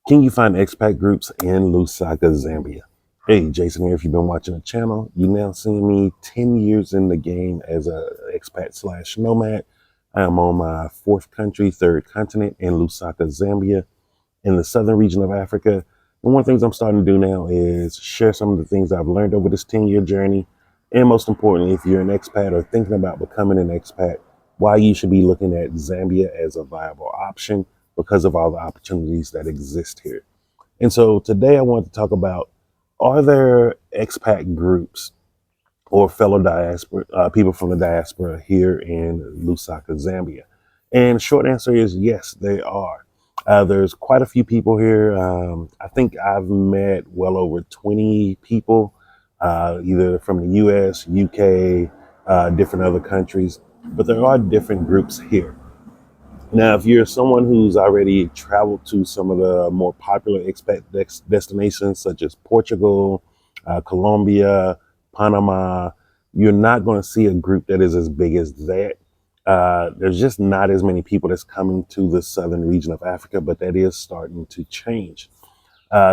Can you find expat groups in Lusaka, Zambia? Hey, Jason here. If you've been watching the channel, you now seen me 10 years in the game as a expat slash nomad. I am on my fourth country, third continent in Lusaka, Zambia, in the southern region of Africa. And one of the things I'm starting to do now is share some of the things I've learned over this 10-year journey. And most importantly, if you're an expat or thinking about becoming an expat, why you should be looking at Zambia as a viable option because of all the opportunities that exist here. And so today I want to talk about, are there expat groups or fellow diaspora people from the diaspora here in Lusaka, Zambia? And short answer is yes, they are. There's quite a few people here. I think I've met well over 20 people, either from the US, UK, different other countries, but there are different groups here. Now, if you're someone who's already traveled to some of the more popular expat destinations, such as Portugal, Colombia, Panama, you're not going to see a group that is as big as that. There's just not as many people that's coming to the southern region of Africa, but that is starting to change.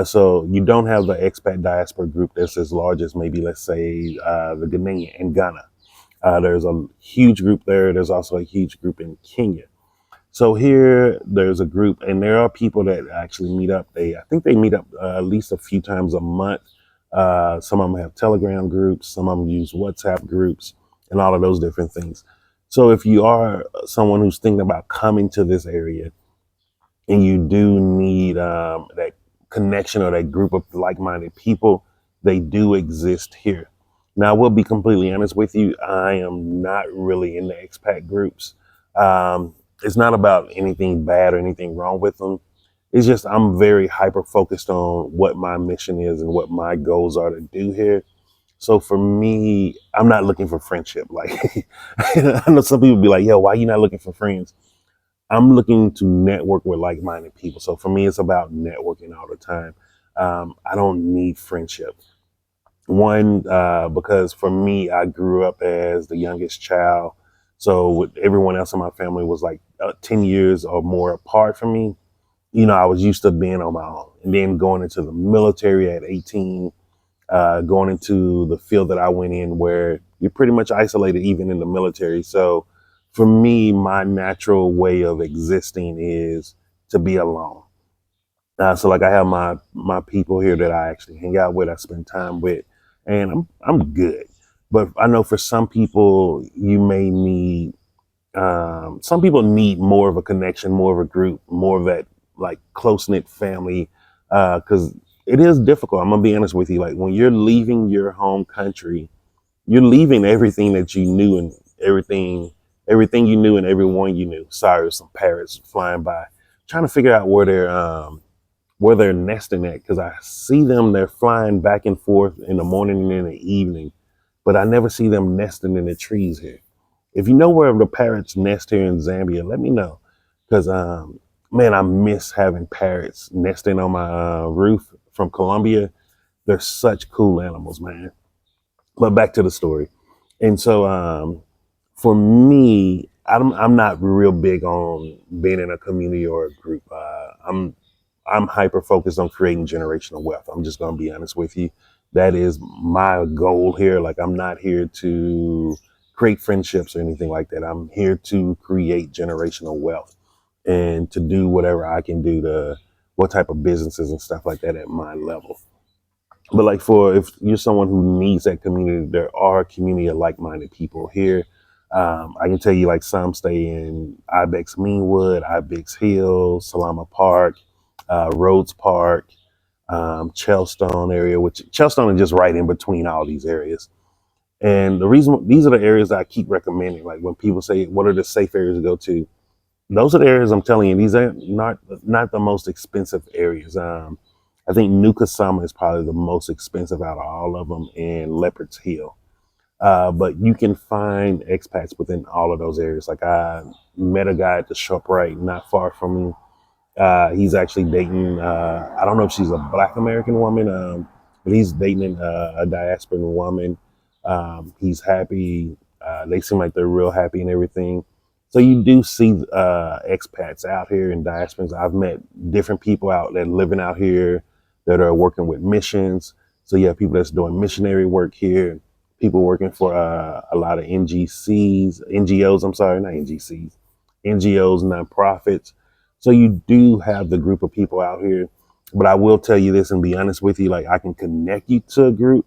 So you don't have the expat diaspora group that's as large as maybe, let's say, the Ghanaian in Ghana. There's a huge group there. There's also a huge group in Kenya. So here, there's a group, and there are people that actually meet up. I think they meet up at least a few times a month. Some of them have Telegram groups, some of them use WhatsApp groups, and all of those different things. So if you are someone who's thinking about coming to this area, and you do need that connection or that group of like-minded people, they do exist here. Now, I will be completely honest with you. I am not really in the expat groups. It's not about anything bad or anything wrong with them. It's just I'm very hyper focused on what my mission is and what my goals are to do here. So for me, I'm not looking for friendship. Like I know some people be like, "Yo, why you not looking for friends?" I'm looking to network with like-minded people. So for me, it's about networking all the time. I don't need friendship. One, because for me, I grew up as the youngest child. So with everyone else in my family was like 10 years or more apart from me. I was used to being on my own. And then going into the military at 18, going into the field that I went in where you're pretty much isolated even in the military. So for me, my natural way of existing is to be alone. So like I have my people here that I actually hang out with, I spend time with, and I'm good. But I know for some people you may need some people need more of a connection, more of a group, more of that like close knit family. Because it is difficult. I'm gonna be honest with you. Like when you're leaving your home country, you're leaving everything that you knew and everything you knew and everyone you knew. Sorry, there's some parrots flying by, trying to figure out where they're nesting at, because I see them, they're flying back and forth in the morning and in the evening, but I never see them nesting in the trees here. If you know where the parrots nest here in Zambia, let me know, because man, I miss having parrots nesting on my roof from Colombia. They're such cool animals, man. But back to the story. And so for me, I'm not real big on being in a community or a group. I'm hyper focused on creating generational wealth. I'm just going to be honest with you. That is my goal here. Like, I'm not here to create friendships or anything like that. I'm here to create generational wealth and to do whatever I can do to what type of businesses and stuff like that at my level. But like for if you're someone who needs that community, there are a community of like-minded people here. I can tell you, like, some stay in Ibex Meanwood, Ibex Hill, Salama Park, Rhodes Park, Chelstone area, which Chelstone is just right in between all these areas. And the reason these are the areas that I keep recommending, like when people say, what are the safe areas to go to? Those are the areas I'm telling you, these are not the most expensive areas. I think Nuka Summer is probably the most expensive out of all of them, and Leopard's Hill. But you can find expats within all of those areas. Like I met a guy at the ShopRite not far from me. He's actually dating, I don't know if she's a Black American woman, but he's dating a diasporan woman. He's happy. They seem like they're real happy and everything. So you do see expats out here in diasporas. I've met different people out that living out here that are working with missions. So you have people that's doing missionary work here, people working for a lot of NGOs, I'm sorry, not NGCs, NGOs, nonprofits. So you do have the group of people out here. But I will tell you this and be honest with you, like I can connect you to a group,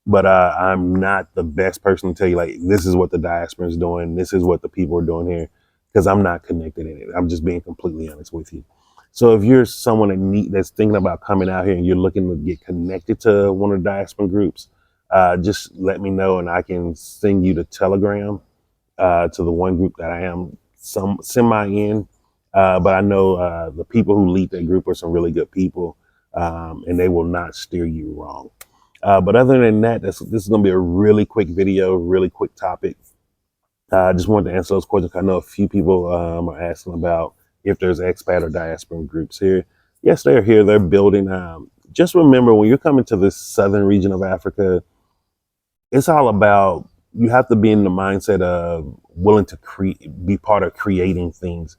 but I'm not the best person to tell you like this is what the diaspora is doing, this is what the people are doing here, because I'm not connected in it. I'm just being completely honest with you. So if you're someone that's thinking about coming out here and you're looking to get connected to one of the diaspora groups, just let me know and I can send you the telegram to the one group that I am some semi in. But I know the people who lead that group are some really good people, and they will not steer you wrong. But other than that, this is going to be a really quick video, really quick topic. I just wanted to answer those questions. I know a few people are asking about if there's expat or diaspora groups here. Yes, they're here. They're building. Just remember, when you're coming to this southern region of Africa, it's all about you have to be in the mindset of willing to be part of creating things.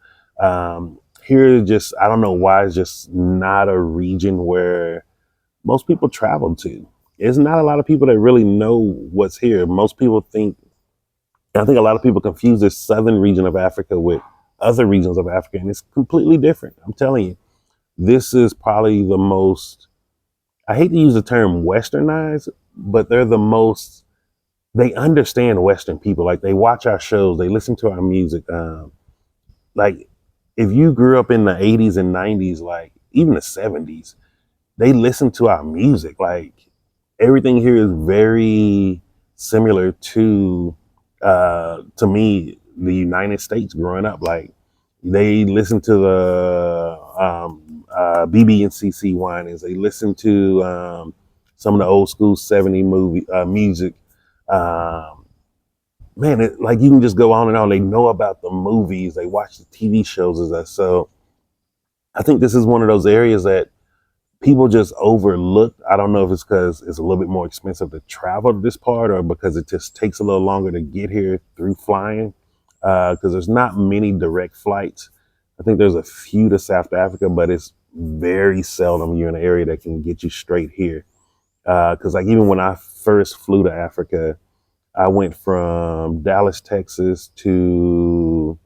Here, just I don't know why it's just not a region where most people travel to. There's not a lot of people that really know what's here. Most people think, I think a lot of people confuse this southern region of Africa with other regions of Africa, and it's completely different. I'm telling you, this is probably the most, I hate to use the term westernized, but they're the most, they understand Western people. Like they watch our shows, they listen to our music. Like if you grew up in the 80s and 90s, like even the 70s, they listen to our music. Like everything here is very similar to me, the United States growing up. Like they listen to the BB and CC Winans. They listen to some of the old school 70 music. Um, Man, like you can just go on and on. They know about the movies. They watch the TV shows as that. So I think this is one of those areas that people just overlook. I don't know if it's because it's a little bit more expensive to travel to this part or because it just takes a little longer to get here through flying. Because there's not many direct flights. I think there's a few to South Africa, but it's very seldom you're in an area that can get you straight here. Because like even when I first flew to Africa, I went from Dallas, Texas to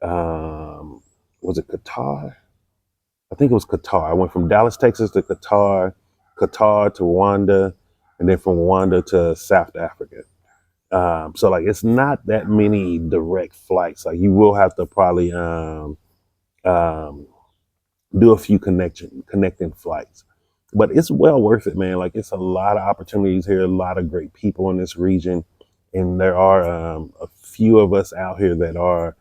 was it Qatar? I think it was Qatar. I went from Dallas, Texas to Qatar, Qatar to Rwanda, and then from Rwanda to South Africa. So like it's not that many direct flights. Like you will have to probably um, do a few connecting flights, but it's well worth it, man. Like it's a lot of opportunities here, a lot of great people in this region, and there are a few of us out here that are,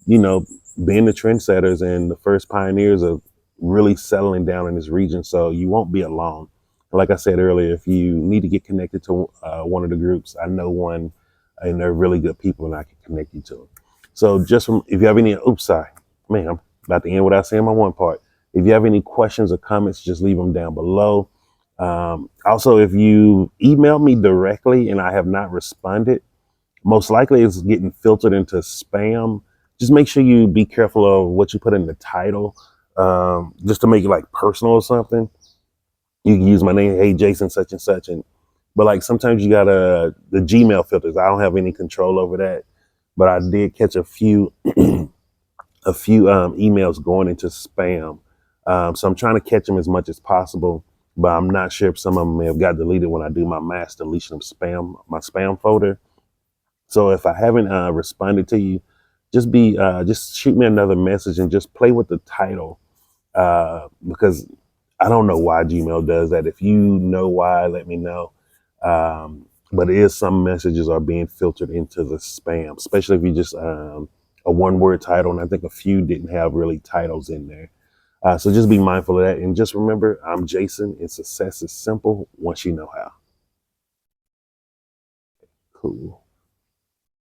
you know, being the trendsetters and the first pioneers of really settling down in this region. So you won't be alone. Like I said earlier, if you need to get connected to one of the groups, I know one, and they're really good people, and I can connect you to them. So just from, if you have any, oops, sorry, man, I'm about to end without saying my one part. If you have any questions or comments, just leave them down below. Also, if you email me directly and I have not responded, most likely it's getting filtered into spam. Just make sure you be careful of what you put in the title, just to make it like personal or something. You can use my name, hey Jason, such and such, and but like sometimes you gotta the Gmail filters. I don't have any control over that, but I did catch a few emails going into spam. So I'm trying to catch them as much as possible, but I'm not sure if some of them may have got deleted when I do my mass deletion of my spam folder. So if I haven't responded to you, just shoot me another message and just play with the title, because I don't know why Gmail does that. If you know why, let me know. But it is some messages are being filtered into the spam, especially if you just a one-word title, and I think a few didn't have really titles in there. So just be mindful of that, and just remember, I'm Jason, and success is simple once you know how. Cool.